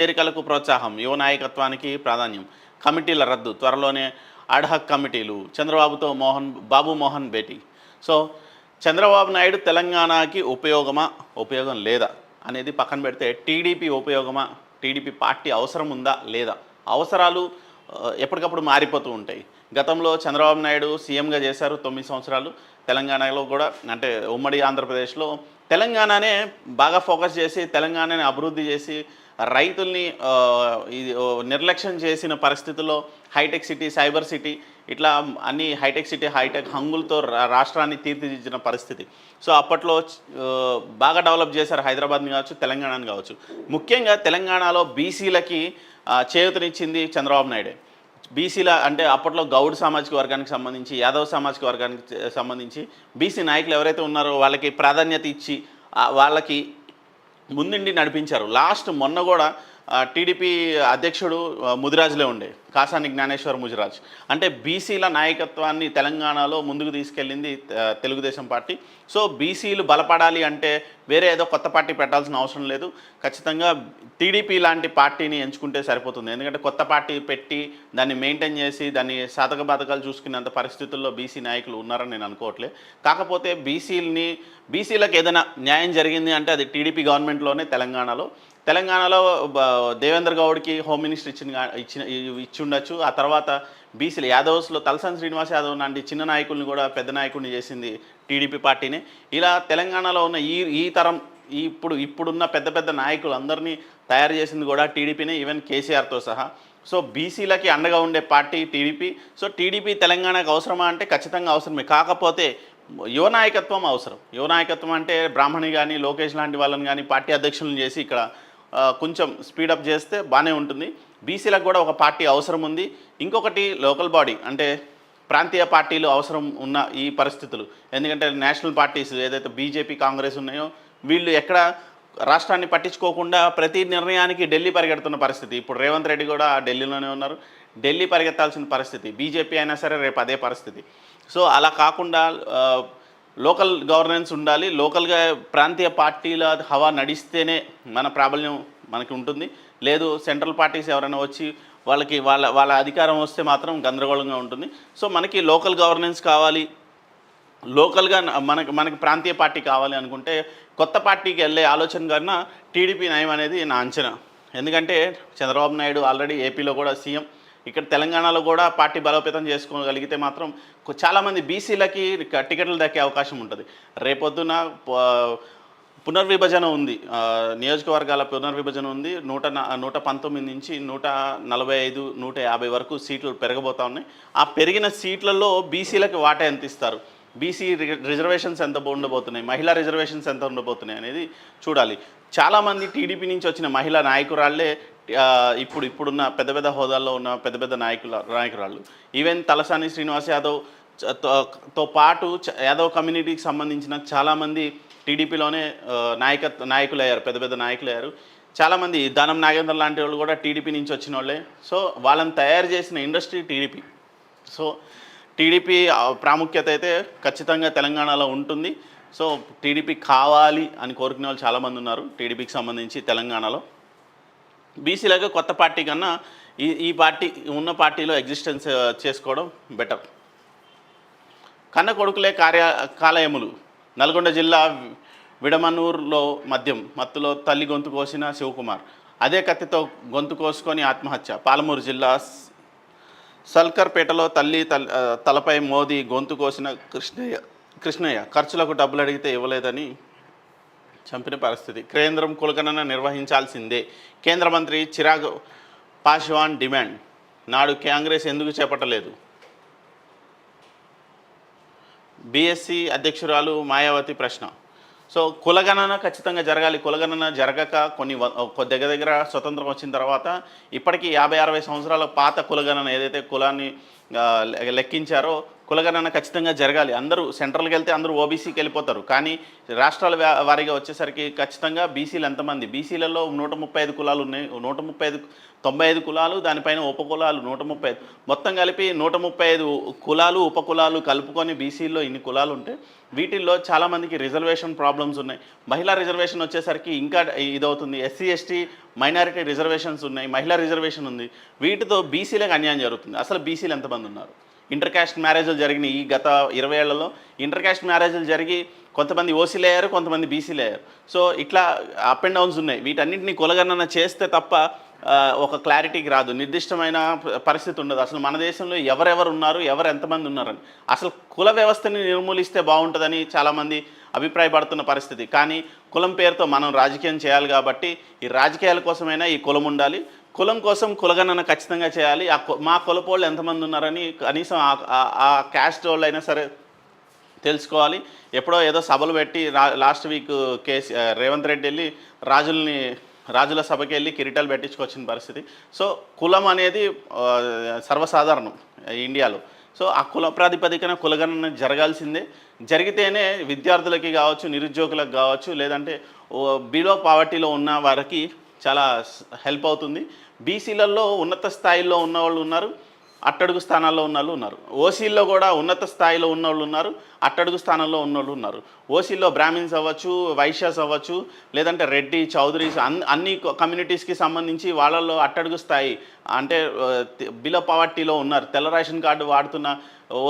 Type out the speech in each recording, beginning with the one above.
చేరికలకు ప్రోత్సాహం, యువ నాయకత్వానికి ప్రాధాన్యం, కమిటీల రద్దు, త్వరలోనే అడ్హక్ కమిటీలు, చంద్రబాబుతో బాబు మోహన్ భేటీ. సో చంద్రబాబు నాయుడు తెలంగాణకి ఉపయోగమా, ఉపయోగం లేదా అనేది పక్కన పెడితే టీడీపీ ఉపయోగమా, టీడీపీ పార్టీ అవసరం ఉందా లేదా? అవసరాలు ఎప్పటికప్పుడు మారిపోతూ ఉంటాయి. గతంలో చంద్రబాబు నాయుడు సీఎంగా చేశారు 9 సంవత్సరాలు. తెలంగాణలో కూడా అంటే ఉమ్మడి ఆంధ్రప్రదేశ్లో తెలంగాణనే బాగా ఫోకస్ చేసి తెలంగాణని అభివృద్ధి చేసి రైతుల్ని ఇది నిర్లక్ష్యం చేసిన పరిస్థితుల్లో హైటెక్ సిటీ, సైబర్ సిటీ ఇట్లా అన్ని హైటెక్ సిటీ, హైటెక్ హంగులతో రాష్ట్రాన్ని తీర్చిదిద్దిన పరిస్థితి. సో అప్పట్లో బాగా డెవలప్ చేశారు హైదరాబాద్ని కావచ్చు, తెలంగాణని కావచ్చు. ముఖ్యంగా తెలంగాణలో బీసీలకి చేయూతనిచ్చింది చంద్రబాబు నాయుడే. బీసీల అంటే అప్పట్లో గౌడ్ సామాజిక వర్గానికి సంబంధించి, యాదవ్ సామాజిక వర్గానికి సంబంధించి బీసీ నాయకులు ఎవరైతే ఉన్నారో వాళ్ళకి ప్రాధాన్యత ఇచ్చి వాళ్ళకి ముందుండి నడిపించారు. లాస్ట్ మొన్న కూడా టీడీపీ అధ్యక్షుడు ముదిరాజులే ఉండే, కాసాని జ్ఞానేశ్వర్ ముదిరాజ్. అంటే బీసీల నాయకత్వాన్ని తెలంగాణలో ముందుకు తీసుకెళ్ళింది తెలుగుదేశం పార్టీ. సో బీసీలు బలపడాలి అంటే వేరే ఏదో కొత్త పార్టీ పెట్టాల్సిన అవసరం లేదు. ఖచ్చితంగా టీడీపీ లాంటి పార్టీని ఎంచుకుంటే సరిపోతుంది. ఎందుకంటే కొత్త పార్టీ పెట్టి దాన్ని మెయింటైన్ చేసి దాన్ని సాధక బాధకాలు చూసుకునేంత పరిస్థితుల్లో బీసీ నాయకులు ఉన్నారని నేను అనుకోవట్లే. కాకపోతే బీసీలకు ఏదైనా న్యాయం జరిగింది అంటే అది టీడీపీ గవర్నమెంట్లోనే తెలంగాణలో దేవేంద్ర గౌడ్కి హోమ్ మినిస్టర్ ఇచ్చి ఉండొచ్చు. ఆ తర్వాత బీసీలు యాదవ్స్లో తలసాని శ్రీనివాస్ యాదవ్ లాంటి చిన్న నాయకుల్ని కూడా పెద్ద నాయకుడిని చేసింది టీడీపీ పార్టీనే. ఇలా తెలంగాణలో ఉన్న ఈ తరం ఇప్పుడున్న పెద్ద నాయకులు అందరినీ తయారు చేసింది కూడా టీడీపీనే, ఈవెన్ కేసీఆర్తో సహా. సో బీసీలకి అండగా ఉండే పార్టీ టీడీపీ. సో టీడీపీ తెలంగాణకు అవసరమా అంటే ఖచ్చితంగా అవసరమే. కాకపోతే యువ నాయకత్వం అవసరం. యువ నాయకత్వం అంటే బ్రాహ్మణి కానీ, లోకేష్ లాంటి వాళ్ళని కానీ పార్టీ అధ్యక్షులను చేసి ఇక్కడ కొంచెం స్పీడప్ చేస్తే బాగానే ఉంటుంది. బీసీలకు కూడా ఒక పార్టీ అవసరం ఉంది. ఇంకొకటి లోకల్ బాడీ అంటే ప్రాంతీయ పార్టీలు అవసరం ఉన్న ఈ పరిస్థితులు. ఎందుకంటే నేషనల్ పార్టీస్ ఏదైతే బీజేపీ, కాంగ్రెస్ ఉన్నాయో వీళ్ళు ఎక్కడ రాష్ట్రాన్ని పట్టించుకోకుండా ప్రతి నిర్ణయానికి ఢిల్లీ పరిగెడుతున్న పరిస్థితి. ఇప్పుడు రేవంత్ రెడ్డి కూడా ఢిల్లీలోనే ఉన్నారు. ఢిల్లీ పరిగెత్తాల్సిన పరిస్థితి. బీజేపీ అయినా సరే రేపు అదే పరిస్థితి. సో అలా కాకుండా లోకల్ గవర్నెన్స్ ఉండాలి. లోకల్గా ప్రాంతీయ పార్టీల హవా నడిస్తేనే మన ప్రాబల్యం మనకి ఉంటుంది. లేదు సెంట్రల్ పార్టీస్ ఎవరైనా వచ్చి వాళ్ళ అధికారం వస్తే మాత్రం గందరగోళంగా ఉంటుంది. సో మనకి లోకల్ గవర్నెన్స్ కావాలి, లోకల్గా మనకి ప్రాంతీయ పార్టీ కావాలి అనుకుంటే కొత్త పార్టీకి వెళ్ళే ఆలోచన కన్నా టీడీపీ నయం అనేది నా అంచనా. ఎందుకంటే చంద్రబాబు నాయుడు ఆల్రెడీ ఏపీలో కూడా సీఎం, ఇక్కడ తెలంగాణలో కూడా పార్టీ బలోపేతం చేసుకోగలిగితే మాత్రం చాలామంది బీసీలకి టికెట్లు దక్కే అవకాశం ఉంటుంది. రేపొద్దున పునర్విభజన ఉంది, నియోజకవర్గాల పునర్విభజన ఉంది. 119 నుంచి 145, 150 వరకు సీట్లు పెరగబోతా ఉన్నాయి. ఆ పెరిగిన సీట్లలో బీసీలకి వాటా ఎంత ఇస్తారు, బీసీ రిజర్వేషన్స్ ఎంత ఉండబోతున్నాయి, మహిళా రిజర్వేషన్స్ ఎంత ఉండబోతున్నాయి అనేది చూడాలి. చాలామంది టీడీపీ నుంచి వచ్చిన మహిళా నాయకురాళ్లే ఇప్పుడున్న పెద్ద హోదాల్లో ఉన్న పెద్ద నాయకురాళ్ళు. ఈవెన్ తలసాని శ్రీనివాస్ యాదవ్ తో పాటు యాదవ్ కమ్యూనిటీకి సంబంధించిన చాలామంది టీడీపీలోనే నాయకులయ్యారు, పెద్ద నాయకులయ్యారు. చాలామంది దానం నాగేంద్ర లాంటి వాళ్ళు కూడా టీడీపీ నుంచి వచ్చిన వాళ్ళే. సో వాళ్ళని తయారు చేసిన ఇండస్ట్రీ టీడీపీ. సో టీడీపీ ప్రాముఖ్యత అయితే ఖచ్చితంగా తెలంగాణలో ఉంటుంది. సో టీడీపీ కావాలి అని కోరుకునే వాళ్ళు చాలామంది ఉన్నారు టీడీపీకి సంబంధించి తెలంగాణలో. బీసీలకు కొత్త పార్టీ కన్నా ఈ పార్టీ ఉన్న పార్టీలో ఎగ్జిస్టెన్స్ చేసుకోవడం బెటర్. కన్న కొడుకులే కాలయములు. నల్గొండ జిల్లా విడమనూరులో మత్తులో తల్లి గొంతు కోసిన శివకుమార్, అదే కత్తితో గొంతు కోసుకొని ఆత్మహత్య. పాలమూరు జిల్లా సల్కర్పేటలో తలపై మోదీ గొంతు కోసిన కృష్ణయ్య ఖర్చులకు డబ్బులు అడిగితే ఇవ్వలేదని చంపిన పరిస్థితి. కేంద్రం కులగణన నిర్వహించాల్సిందే. కేంద్ర మంత్రి చిరాగ్ పాశ్వాన్ డిమాండ్. నాడు కాంగ్రెస్ ఎందుకు చేపట్టలేదు? బీఎస్సీ అధ్యక్షురాలు మాయావతి ప్రశ్న. సో కులగణన ఖచ్చితంగా జరగాలి. కులగణన జరగక దగ్గర స్వతంత్రం వచ్చిన తర్వాత ఇప్పటికీ 50-60 సంవత్సరాల పాత కులగణన ఏదైతే కులాన్ని లెక్కించారో కులగణన ఖచ్చితంగా జరగాలి. అందరూ సెంట్రల్కి వెళ్తే అందరూ ఓబీసీకి వెళ్ళిపోతారు. కానీ రాష్ట్రాల వారీగా వచ్చేసరికి ఖచ్చితంగా బీసీలు ఎంతమంది, బీసీలలో 135 కులాలు ఉన్నాయి. 95 కులాలు, దానిపైన ఉపకులాలు 135, మొత్తం కలిపి 135 కులాలు ఉపకులాలు కలుపుకొని బీసీల్లో ఇన్ని కులాలు ఉంటే వీటిల్లో చాలామందికి రిజర్వేషన్ ప్రాబ్లమ్స్ ఉన్నాయి. మహిళా రిజర్వేషన్ వచ్చేసరికి ఇంకా ఇదవుతుంది. ఎస్సీ ఎస్టీ మైనారిటీ రిజర్వేషన్స్ ఉన్నాయి, మహిళా రిజర్వేషన్ ఉంది. వీటితో బీసీలకు అన్యాయం జరుగుతుంది. అసలు బీసీలు ఎంతమంది ఉన్నారు? ఇంటర్ క్యాస్ట్ మ్యారేజ్లు జరిగినాయి ఈ గత 20 ఏళ్లలో. ఇంటర్ క్యాస్ట్ మ్యారేజ్లు జరిగి కొంతమంది ఓసీలు అయ్యారు, కొంతమంది బీసీలు అయ్యారు. సో ఇట్లా అప్ అండ్ డౌన్స్ ఉన్నాయి. వీటన్నింటినీ కులగణన చేస్తే తప్ప ఒక క్లారిటీకి రాదు, నిర్దిష్టమైన పరిస్థితి ఉండదు. అసలు మన దేశంలో ఎవరెవరు ఉన్నారు, ఎవరు ఎంతమంది ఉన్నారని, అసలు కుల వ్యవస్థని నిర్మూలిస్తే బాగుంటుందని చాలామంది అభిప్రాయపడుతున్న పరిస్థితి. కానీ కులం పేరుతో మనం రాజకీయం చేయాలి కాబట్టి ఈ రాజకీయాల కోసమైనా ఈ కులం ఉండాలి. కులం కోసం కులగణన ఖచ్చితంగా చేయాలి. మా కులపోళ్ళు ఎంతమంది ఉన్నారని కనీసం ఆ క్యాస్ట్ వాళ్ళు అయినా సరే తెలుసుకోవాలి. ఎప్పుడో ఏదో సభలు పెట్టి లాస్ట్ వీక్ రేవంత్ రెడ్డి వెళ్ళి రాజుల సభకి వెళ్ళి కిరీటాలు పెట్టించుకొచ్చిన పరిస్థితి. సో కులం అనేది సర్వసాధారణం ఇండియాలో. సో ఆ కుల ప్రాతిపదికన కులగణన జరగాల్సిందే. జరిగితేనే విద్యార్థులకి కావచ్చు, నిరుద్యోగులకు కావచ్చు, లేదంటే బిలో పావర్టీలో ఉన్న వారికి చాలా హెల్ప్ అవుతుంది. బీసీలలో ఉన్నత స్థాయిలో ఉన్నవాళ్ళు ఉన్నారు, అట్టడుగు స్థానాల్లో ఉన్నవాళ్ళు ఉన్నారు. ఓసీల్లో కూడా ఉన్నత స్థాయిలో ఉన్నవాళ్ళు ఉన్నారు, అట్టడుగు స్థానంలో ఉన్నవాళ్ళు ఉన్నారు. ఓసీల్లో బ్రాహ్మిన్స్ అవ్వచ్చు, వైశ్యాస్ అవ్వచ్చు, లేదంటే రెడ్డి, చౌదరీస్, అన్ని కమ్యూనిటీస్కి సంబంధించి వాళ్ళల్లో అట్టడుగు స్థాయి అంటే బిలో పావర్టీలో ఉన్నారు. తెల్ల రేషన్ కార్డు వాడుతున్న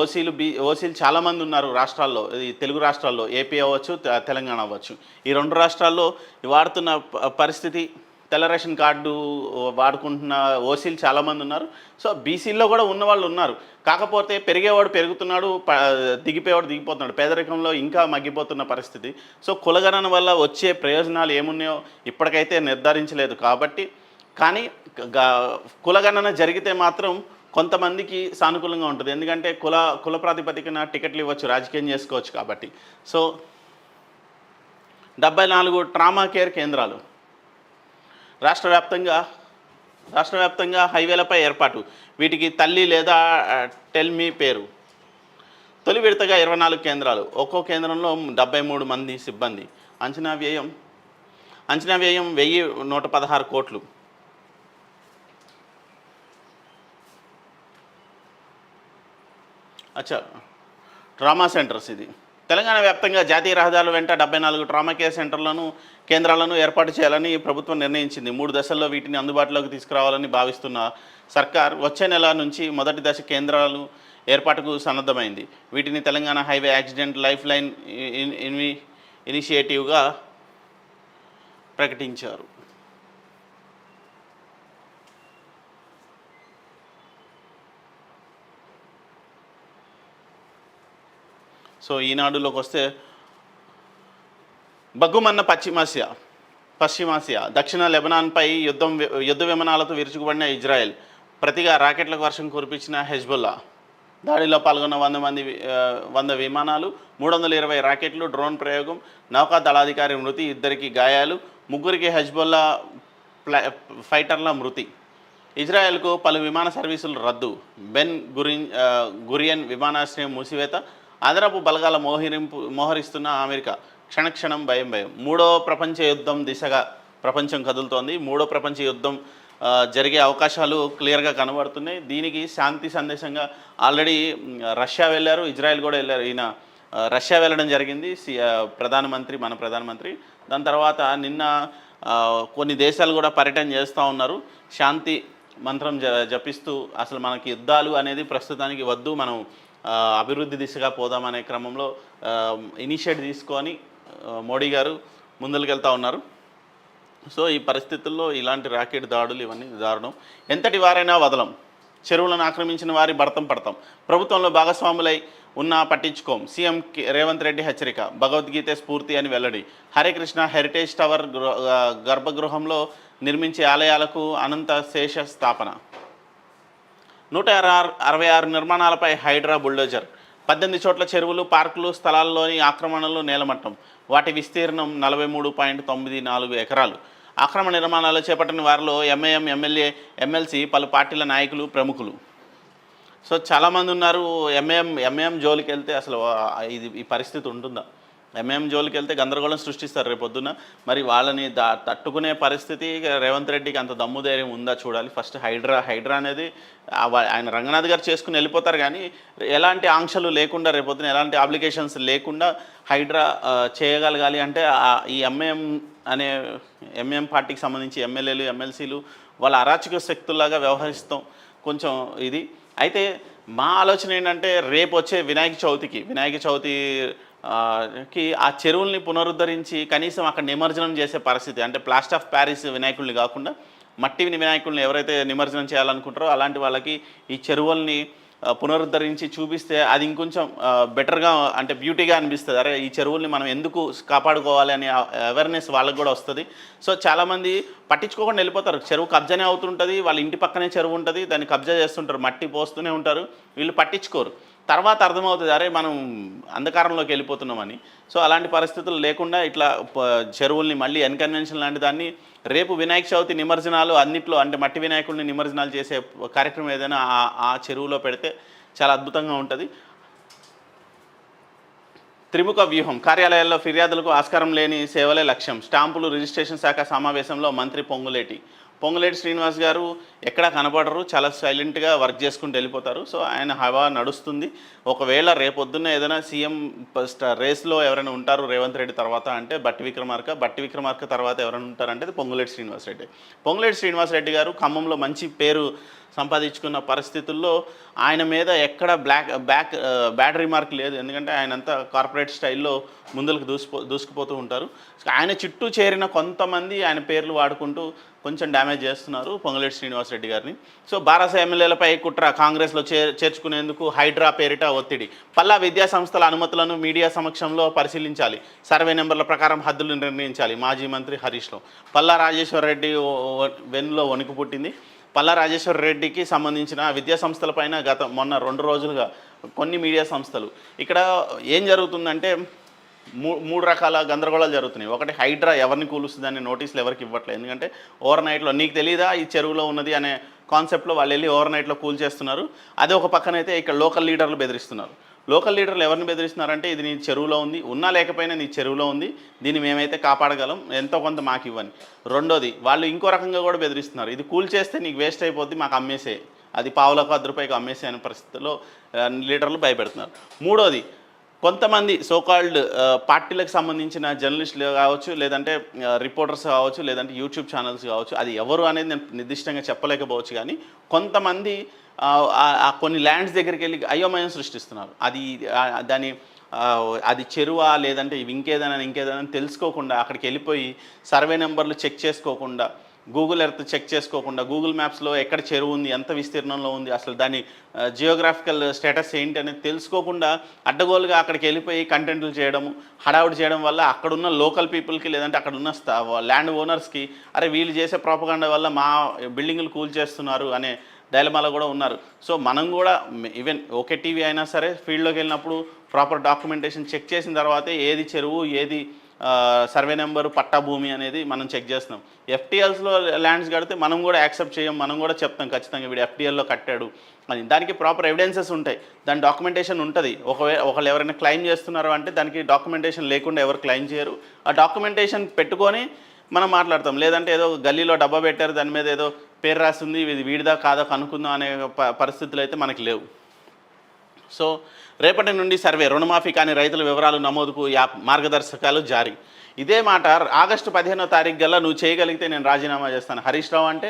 ఓసీలు చాలామంది ఉన్నారు రాష్ట్రాల్లో, తెలుగు రాష్ట్రాల్లో, ఏపీ అవ్వచ్చు, తెలంగాణ అవ్వచ్చు. ఈ 2 రాష్ట్రాల్లో వాడుతున్న పరిస్థితి, తెల్ల రేషన్ కార్డు వాడుకుంటున్న ఓసీలు చాలామంది ఉన్నారు. సో బీసీల్లో కూడా ఉన్నవాళ్ళు ఉన్నారు. కాకపోతే పెరిగేవాడు పెరుగుతున్నాడు, దిగిపోయేవాడు దిగిపోతున్నాడు. పేదరికంలో ఇంకా మగ్గిపోతున్న పరిస్థితి. సో కులగణన వల్ల వచ్చే ప్రయోజనాలు ఏమున్నాయో ఇప్పటికైతే నిర్ధారించలేదు. కాబట్టి కానీ కులగణన జరిగితే మాత్రం కొంతమందికి సానుకూలంగా ఉంటుంది. ఎందుకంటే కుల ప్రాతిపదికన టికెట్లు ఇవ్వచ్చు, రాజకీయం చేసుకోవచ్చు కాబట్టి. సో 74 ట్రామా కేర్ కేంద్రాలు రాష్ట్ర వ్యాప్తంగా హైవేలపై ఏర్పాటు. వీటికి తల్లి లేదా టెల్ మీ పేరు. తొలి విడతగా 24 కేంద్రాలు, ఒక్కో కేంద్రంలో 73 మంది సిబ్బంది. అంచనా వ్యయం 1116 కోట్లు. Trauma centres. ఇది తెలంగాణ వ్యాప్తంగా జాతీయ రహదారుల వెంట 74 ట్రామా కేర్ కేంద్రాలను ఏర్పాటు చేయాలని ప్రభుత్వం నిర్ణయించింది. 3 దశల్లో వీటిని అందుబాటులోకి తీసుకురావాలని భావిస్తున్న సర్కార్ వచ్చే నెల నుంచి మొదటి దశ కేంద్రాలు ఏర్పాటుకు సన్నద్ధమైంది. వీటిని Telangana highway accident life line ఇనిషియేటివ్గా ప్రకటించారు. సో ఈనాడులోకి వస్తే బగ్గుమన్న పశ్చిమాసియా దక్షిణ లెబనాన్పై యుద్ధ విమానాలతో విరుచుకుపడిన ఇజ్రాయెల్, ప్రతిగా రాకెట్లకు వర్షం కురిపించిన హెజ్బుల్లా. దాడిలో పాల్గొన్న 100 విమానాలు, 320 రాకెట్లు, డ్రోన్ ప్రయోగం, నౌకా దళాధికారి మృతి, 2 గాయాలు, 3 హెజ్బుల్లా ఫైటర్ల మృతి. ఇజ్రాయెల్కు పలు విమాన సర్వీసులు రద్దు. బెన్ గురియన్ విమానాశ్రయం మూసివేత. అదనపు బలగాల మోహరిస్తున్న అమెరికా. క్షణక్షణం భయం. 3వ ప్రపంచ యుద్ధం దిశగా ప్రపంచం కదులుతోంది. 3వ ప్రపంచ యుద్ధం జరిగే అవకాశాలు క్లియర్గా కనబడుతున్నాయి. దీనికి శాంతి సందేశంగా ఆల్రెడీ రష్యా వెళ్ళారు, ఇజ్రాయెల్ కూడా వెళ్ళారు. ఈయన రష్యా వెళ్ళడం జరిగింది, మన ప్రధానమంత్రి. దాని తర్వాత నిన్న కొన్ని దేశాలు కూడా పర్యటన చేస్తూ ఉన్నారు. శాంతి మంత్రం జపిస్తూ అసలు మనకి యుద్ధాలు అనేది ప్రస్తుతానికి వద్దు, మనం అభివృద్ధి దిశగా పోదామనే క్రమంలో ఇనిషియేటివ్ తీసుకొని మోడీ గారు ముందుకెళ్తూ ఉన్నారు. సో ఈ పరిస్థితుల్లో ఇలాంటి రాకెట్ దాడులు ఇవన్నీ దారుణం. ఎంతటి వారైనా వదలం. చెరువులను ఆక్రమించిన వారి భర్తం పడతాం. ప్రభుత్వంలో భాగస్వాములై ఉన్నా పట్టించుకోం. సీఎం రేవంత్ రెడ్డి హెచ్చరిక. భగవద్గీత స్ఫూర్తి అని వెల్లడి. హరే కృష్ణ హెరిటేజ్ టవర్ గర్భగృహంలో నిర్మించే ఆలయాలకు అనంత శేష స్థాపన. 166 నిర్మాణాలపై హైడ్రా బుల్డోజర్. 18 చోట్ల చెరువులు, పార్కులు, స్థలాల్లోని ఆక్రమణలు నేలమట్టం. వాటి విస్తీర్ణం 43.94 ఎకరాలు. ఆక్రమణ నిర్మాణాలు చేపట్టిన వారిలో ఎంఐఎం, ఎమ్మెల్యే, ఎమ్మెల్సీ, పలు పార్టీల నాయకులు, ప్రముఖులు. సో చాలామంది ఉన్నారు ఎంఏఎం జోలికి వెళ్తే అసలు ఇది ఈ పరిస్థితి ఉంటుందా? ఎంఏఎం జోలికి వెళ్తే గందరగోళం సృష్టిస్తారు రేపొద్దున. మరి వాళ్ళని తట్టుకునే పరిస్థితి రేవంత్ రెడ్డికి అంత దమ్ము ధైర్యం ఉందా చూడాలి. ఫస్ట్ హైడ్రా అనేది ఆయన రంగనాథ్ గారు చేసుకుని వెళ్ళిపోతారు, కానీ ఎలాంటి ఆంక్షలు లేకుండా రేపొద్దున ఎలాంటి అప్లికేషన్స్ లేకుండా హైడ్రా చేయగలగాలి అంటే ఈ ఎంఏఎం పార్టీకి సంబంధించి ఎమ్మెల్యేలు ఎమ్మెల్సీలు వాళ్ళ అరాచక శక్తుల్లాగా వ్యవహరిస్తాం కొంచెం ఇది. అయితే మా ఆలోచన ఏంటంటే రేపు వచ్చే వినాయక చవితికి ఆ చెరువుల్ని పునరుద్ధరించి కనీసం అక్కడ నిమజ్జనం చేసే పరిస్థితి, అంటే ప్లాస్టర్ ఆఫ్ ప్యారిస్ వినాయకుల్ని కాకుండా మట్టి వినాయకుల్ని ఎవరైతే నిమజ్జనం చేయాలనుకుంటారో అలాంటి వాళ్ళకి ఈ చెరువుల్ని పునరుద్ధరించి చూపిస్తే అది ఇంకొంచెం బెటర్గా, అంటే బ్యూటీగా అనిపిస్తుంది. అరే ఈ చెరువుల్ని మనం ఎందుకు కాపాడుకోవాలి అనే అవేర్నెస్ వాళ్ళకి కూడా వస్తుంది. సో చాలామంది పట్టించుకోకుండా వెళ్ళిపోతారు. చెరువు కబ్జానే అవుతుంటుంది, వాళ్ళ ఇంటి పక్కనే చెరువు ఉంటుంది, దాన్ని కబ్జా చేస్తుంటారు, మట్టి పోస్తూనే ఉంటారు, వీళ్ళు పట్టించుకోరు. తర్వాత అర్థమవుతుంది అరే మనం అంధకారంలోకి వెళ్ళిపోతున్నామని. సో అలాంటి పరిస్థితులు లేకుండా ఇట్లా చెరువుల్ని మళ్ళీ ఎన్కన్వెన్షన్ లాంటి దాన్ని రేపు వినాయక చవితి నిమజ్జనాలు అన్నిట్లో, అంటే మట్టి వినాయకుల్ని నిమజ్జనాలు చేసే కార్యక్రమం ఏదైనా ఆ చెరువులో పెడితే చాలా అద్భుతంగా ఉంటుంది. త్రిముఖ వ్యూహం, కార్యాలయాల్లో ఫిర్యాదులకు ఆస్కారం లేని సేవలే లక్ష్యం. స్టాంపులు రిజిస్ట్రేషన్ శాఖ సమావేశంలో మంత్రి పొంగులేటి శ్రీనివాస్ గారు ఎక్కడా కనపడరు, చాలా సైలెంట్గా వర్క్ చేసుకుంటూ వెళ్ళిపోతారు. సో ఆయన హవా నడుస్తుంది. ఒకవేళ రేపొద్దున్న ఏదైనా సీఎం రేస్లో ఎవరైనా ఉంటారు రేవంత్ రెడ్డి తర్వాత అంటే బట్టి విక్రమార్క తర్వాత ఎవరైనా ఉంటారంటే పొంగులేటి శ్రీనివాస్ రెడ్డి గారు ఖమ్మంలో మంచి పేరు సంపాదించుకున్న పరిస్థితుల్లో ఆయన మీద ఎక్కడ బ్యాడ్ రిమార్క్ లేదు. ఎందుకంటే ఆయన అంతా కార్పొరేట్ స్టైల్లో ముందుకు దూసుకుపోతూ ఉంటారు. ఆయన చుట్టూ చేరిన కొంతమంది ఆయన పేర్లు వాడుకుంటూ కొంచెం డ్యామేజ్ చేస్తున్నారు పొంగులేటి శ్రీనివాస్ రెడ్డి గారిని. సో బారాస ఎమ్మెల్యేలపై కుట్ర, కాంగ్రెస్లో చేర్చుకునేందుకు హైడ్రా పేరిట ఒత్తిడి. పల్లా విద్యా సంస్థల అనుమతులను మీడియా సమక్షంలో పరిశీలించాలి, సర్వే నెంబర్ల ప్రకారం హద్దులు నిర్ణయించాలి. మాజీ మంత్రి హరీష్ రావు. పల్లా రాజేశ్వర రెడ్డి వెన్నులో వణుకు పుట్టింది. పల్లా రాజేశ్వర రెడ్డికి సంబంధించిన విద్యా సంస్థలపైన మొన్న 2 రోజులుగా కొన్ని మీడియా సంస్థలు ఇక్కడ ఏం జరుగుతుందంటే మూడు రకాల గందరగోళాలు జరుగుతున్నాయి. ఒకటి హైడ్రా ఎవరిని కూలుస్తుందని నోటీసులు ఎవరికి ఇవ్వట్లేదు. ఎందుకంటే ఓవర్ నైట్లో నీకు తెలీదా ఈ చెరువులో ఉన్నది అనే కాన్సెప్ట్లో వాళ్ళు వెళ్ళి ఓవర్ నైట్లో కూల్ చేస్తున్నారు. అదే ఒక పక్కనైతే ఇక్కడ లోకల్ లీడర్లు బెదిరిస్తున్నారు. లోకల్ లీడర్లు ఎవరిని బెదిరిస్తున్నారంటే ఇది నీ చెరువులో ఉంది, ఉన్నా లేకపోయినా నీ చెరువులో ఉంది, దీన్ని మేమైతే కాపాడగలం, ఎంతో కొంత మాకు ఇవ్వని. రెండోది వాళ్ళు ఇంకో రకంగా కూడా బెదిరిస్తున్నారు, ఇది కూల్ చేస్తే నీకు వేస్ట్ అయిపోద్ది, మాకు అమ్మేసే, అది పావులకు ₹10 అమ్మేసే అనే పరిస్థితిలో లీడర్లు భయపెడుతున్నారు. మూడోది కొంతమంది సోకాల్డ్ పార్టీలకు సంబంధించిన జర్నలిస్టులు కావచ్చు, లేదంటే రిపోర్టర్స్ కావచ్చు, లేదంటే యూట్యూబ్ ఛానల్స్ కావచ్చు, అది ఎవరు అనేది నేను నిర్దిష్టంగా చెప్పలేకపోవచ్చు, కానీ కొంతమంది కొన్ని ల్యాండ్స్ దగ్గరికి వెళ్ళి అయోమయం సృష్టిస్తున్నారు. అది చెరువా లేదంటే ఇంకేదైనా తెలుసుకోకుండా అక్కడికి వెళ్ళిపోయి సర్వే నెంబర్లు చెక్ చేసుకోకుండా, గూగుల్ ఎర్త్ చెక్ చేసుకోకుండా, గూగుల్ మ్యాప్స్లో ఎక్కడ చెరువు ఉంది, ఎంత విస్తీర్ణంలో ఉంది, అసలు దాని జియోగ్రాఫికల్ స్టేటస్ ఏంటి అనేది తెలుసుకోకుండా అడ్డగోలుగా అక్కడికి వెళ్ళిపోయి కంటెంట్లు చేయడము, హడావుడి చేయడం వల్ల అక్కడున్న లోకల్ పీపుల్కి లేదంటే అక్కడున్న ల్యాండ్ ఓనర్స్కి అరే వీళ్ళు చేసే ప్రాపగాండా వల్ల మా బిల్డింగులు కూల్ చేస్తున్నారు అనే డైలమాలో కూడా ఉన్నారు. సో మనం కూడా ఈవెన్ ఓకే టీవీ అయినా సరే ఫీల్డ్లోకి వెళ్ళినప్పుడు ప్రాపర్ డాక్యుమెంటేషన్ చెక్ చేసిన తర్వాతే ఏది చెరువు, ఏది సర్వే నెంబరు, పట్టా భూమి అనేది మనం చెక్ చేస్తున్నాం. ఎఫ్టీఎల్స్లో ల్యాండ్స్ కడితే మనం కూడా యాక్సెప్ట్ చేయం, మనం కూడా చెప్తాం ఖచ్చితంగా వీడు ఎఫ్టీఎల్లో కట్టాడు అని. దానికి ప్రాపర్ ఎవిడెన్సెస్ ఉంటాయి, దాని డాక్యుమెంటేషన్ ఉంటుంది. ఒకళ్ళు ఎవరైనా క్లెయిమ్ చేస్తున్నారు అంటే దానికి డాక్యుమెంటేషన్ లేకుండా ఎవరు క్లెయిమ్ చేయరు. ఆ డాక్యుమెంటేషన్ పెట్టుకొని మనం మాట్లాడతాం. లేదంటే ఏదో గల్లీలో డబ్బా పెట్టారు, దాని మీద ఏదో పేరు రాస్తుంది, ఇది వీడిదా కాదో కనుక్కుందాం అనే పరిస్థితులు అయితే మనకి లేవు. సో రేపటి నుండి సర్వే, రుణమాఫీ కాని రైతుల వివరాలు నమోదుకు మార్గదర్శకాలు జారీ. ఇదే మాట ఆగస్టు 15వ తారీఖు గల్లా నువ్వు చేయగలిగితే నేను రాజీనామా చేస్తాను. హరీష్ రావు అంటే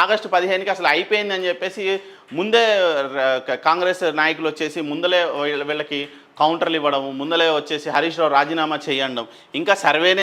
ఆగస్టు 15కి అసలు అయిపోయిందని చెప్పేసి ముందే కాంగ్రెస్ నాయకులు వచ్చేసి ముందలే వీళ్ళకి కౌంటర్లు ఇవ్వడం, ముందలే వచ్చేసి హరీష్ రావు రాజీనామా చేయడం, ఇంకా సర్వేనే